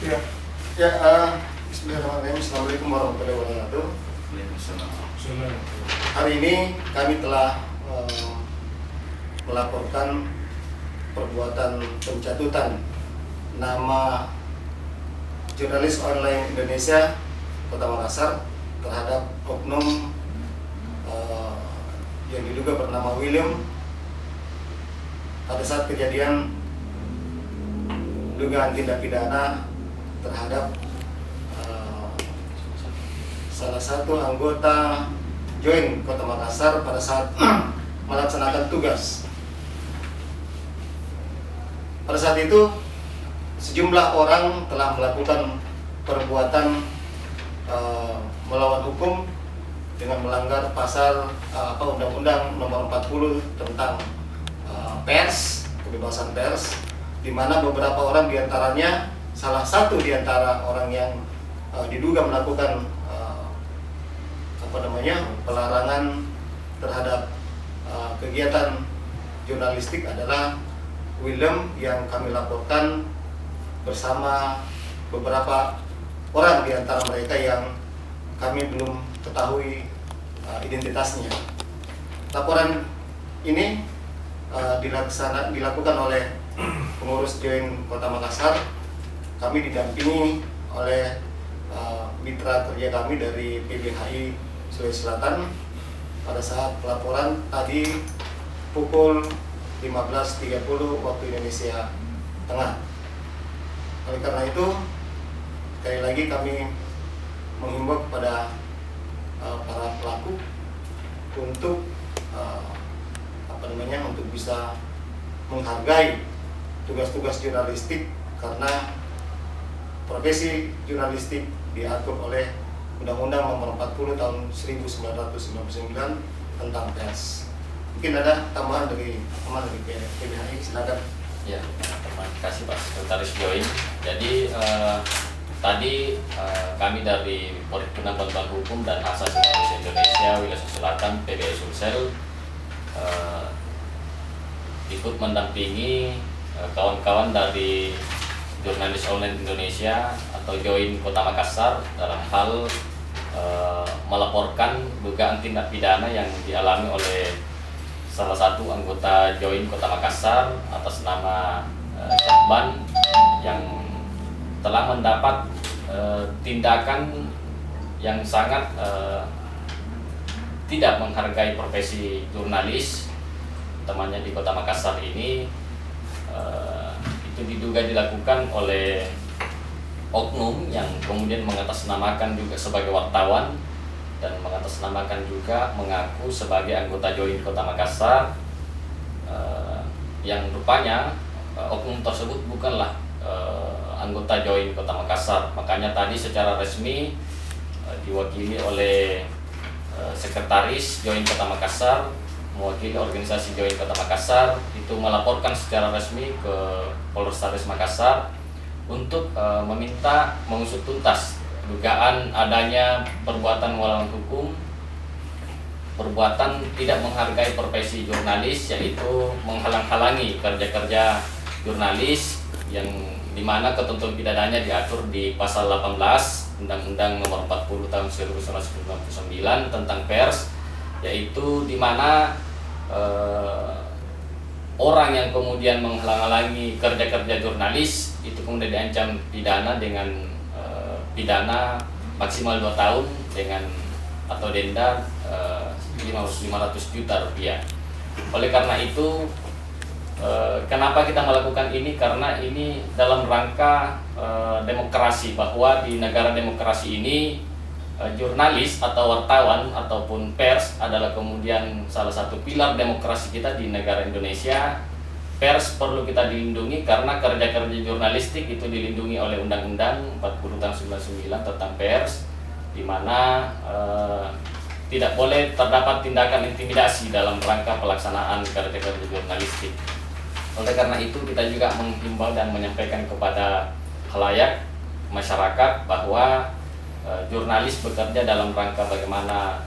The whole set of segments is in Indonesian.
Ya, ya. Bismillahirrahmanirrahim. Assalamualaikum warahmatullahi wabarakatuh. Hari ini kami telah melaporkan perbuatan pencatutan nama jurnalis online Indonesia Kota Makassar terhadap oknum yang diduga bernama William pada saat kejadian dugaan tindak pidana terhadap salah satu anggota Join Kota Makassar pada saat melaksanakan tugas. Pada saat itu sejumlah orang telah melakukan perbuatan melawan hukum dengan melanggar pasal Undang-Undang Nomor 40 tentang pers, kebebasan pers, di mana beberapa orang diantaranya, salah satu diantara orang yang diduga melakukan pelarangan terhadap kegiatan jurnalistik adalah William, yang kami laporkan bersama beberapa orang di antara mereka yang kami belum ketahui identitasnya. Laporan ini dilakukan oleh pengurus Join Kota Makassar. Kami didampingi oleh mitra kerja kami dari PBHI Sulawesi Selatan pada saat pelaporan tadi pukul 15.30 waktu Indonesia Tengah. Oleh karena itu, sekali lagi kami menghimbau kepada para pelaku untuk untuk bisa menghargai tugas-tugas jurnalistik, karena profesi jurnalistik diatur oleh Undang-Undang Nomor 40 tahun 1999 tentang pers. Mungkin ada tambahan dari teman dari PBHI, silakan. Ya, terima kasih Pak Sekretaris Join. Jadi tadi kami dari Perhimpunan Bantuan Hukum dan Hak Asasi Manusia Indonesia Wilayah Selatan PBHI Sulsel ikut mendampingi kawan-kawan dari Jurnalis Online Indonesia atau Join Kota Makassar dalam hal melaporkan dugaan tindak pidana yang dialami oleh salah satu anggota Join Kota Makassar atas nama Syahban, yang telah mendapat tindakan yang sangat tidak menghargai profesi jurnalis. Temannya di Kota Makassar ini itu diduga dilakukan oleh oknum yang kemudian mengatasnamakan juga sebagai wartawan dan mengatasnamakan juga mengaku sebagai anggota Join Kota Makassar, yang rupanya oknum tersebut bukanlah anggota Join Kota Makassar. Makanya tadi secara resmi diwakili oleh Sekretaris Join Kota Makassar, mewakili organisasi Join Kota Makassar, itu melaporkan secara resmi ke Polrestabes Makassar untuk meminta mengusut tuntas dugaan adanya perbuatan melawan hukum, perbuatan tidak menghargai profesi jurnalis, yaitu menghalang-halangi kerja-kerja jurnalis, yang dimana ketentuan pidananya diatur di pasal 18 Undang-Undang Nomor 40 tahun 1999 tentang pers, yaitu dimana orang yang kemudian menghalang-halangi kerja-kerja jurnalis itu kemudian diancam pidana dengan pidana maksimal 2 tahun dengan atau denda 500 juta rupiah. Oleh karena itu, kenapa kita melakukan ini? Karena ini dalam rangka demokrasi, bahwa di negara demokrasi ini jurnalis atau wartawan ataupun pers adalah kemudian salah satu pilar demokrasi kita di negara Indonesia. Pers perlu kita dilindungi karena kerja-kerja jurnalistik itu dilindungi oleh Undang-Undang 40 tahun 99 tentang pers, di mana tidak boleh terdapat tindakan intimidasi dalam rangka pelaksanaan kerja-kerja jurnalistik. Oleh karena itu, kita juga menghimbau dan menyampaikan kepada khalayak masyarakat bahwa jurnalis bekerja dalam rangka bagaimana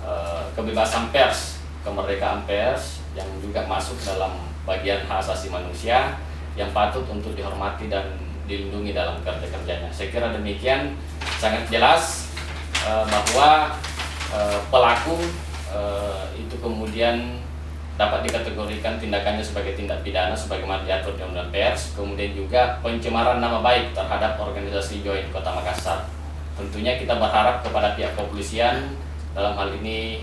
kebebasan pers, kemerdekaan pers yang juga masuk dalam bagian hak asasi manusia yang patut untuk dihormati dan dilindungi dalam kerja-kerjanya. Saya kira demikian, sangat jelas bahwa pelaku itu kemudian dapat dikategorikan tindakannya sebagai tindak pidana sebagaimana diatur di Undang-Undang Pers, kemudian juga pencemaran nama baik terhadap organisasi Join Kota Makassar. Tentunya kita berharap kepada pihak kepolisian, dalam hal ini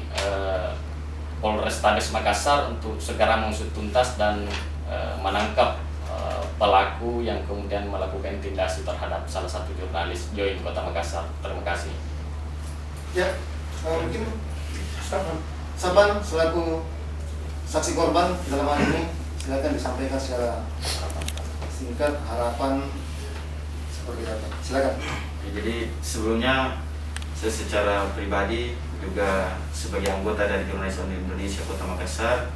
Polrestabes Makassar, untuk segera mengusut tuntas dan menangkap pelaku yang kemudian melakukan intimidasi terhadap salah satu jurnalis Join Kota Makassar. Terima kasih. Ya, mungkin Saban selaku saksi korban dalam hal ini, silakan disampaikan secara singkat harapan seperti apa. Silakan. Jadi sebelumnya saya secara pribadi juga sebagai anggota dari Jurnalis Indonesia Kota Makassar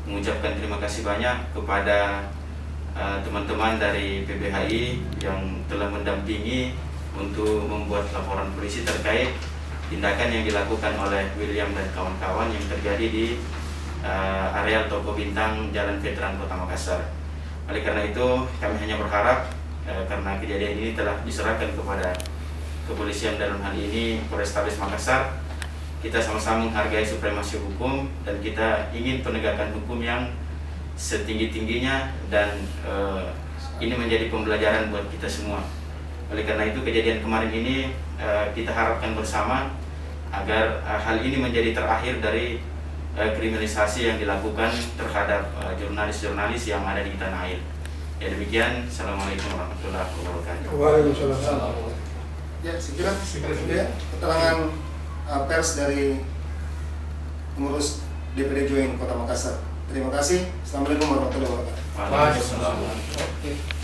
mengucapkan terima kasih banyak kepada teman-teman dari PBHI yang telah mendampingi untuk membuat laporan polisi terkait tindakan yang dilakukan oleh William dan kawan-kawan yang terjadi di areal Toko Bintang Jalan Veteran Kota Makassar. Oleh karena itu kami hanya berharap karena kejadian ini telah diserahkan kepada kepolisian, dalam hal ini Polrestabes Makassar, kita sama-sama menghargai supremasi hukum dan kita ingin penegakan hukum yang setinggi-tingginya dan ini menjadi pembelajaran buat kita semua. Oleh karena itu kejadian kemarin ini kita harapkan bersama agar hal ini menjadi terakhir dari kriminalisasi yang dilakukan terhadap jurnalis-jurnalis yang ada di tanah air. Ya demikian, Assalamualaikum warahmatullahi wabarakatuh. Waalaikumsalam. Ya, sekiranya keterangan pers dari pengurus DPD Join Kota Makassar. Terima kasih. Assalamualaikum warahmatullahi wabarakatuh. Waalaikumsalam. Oke.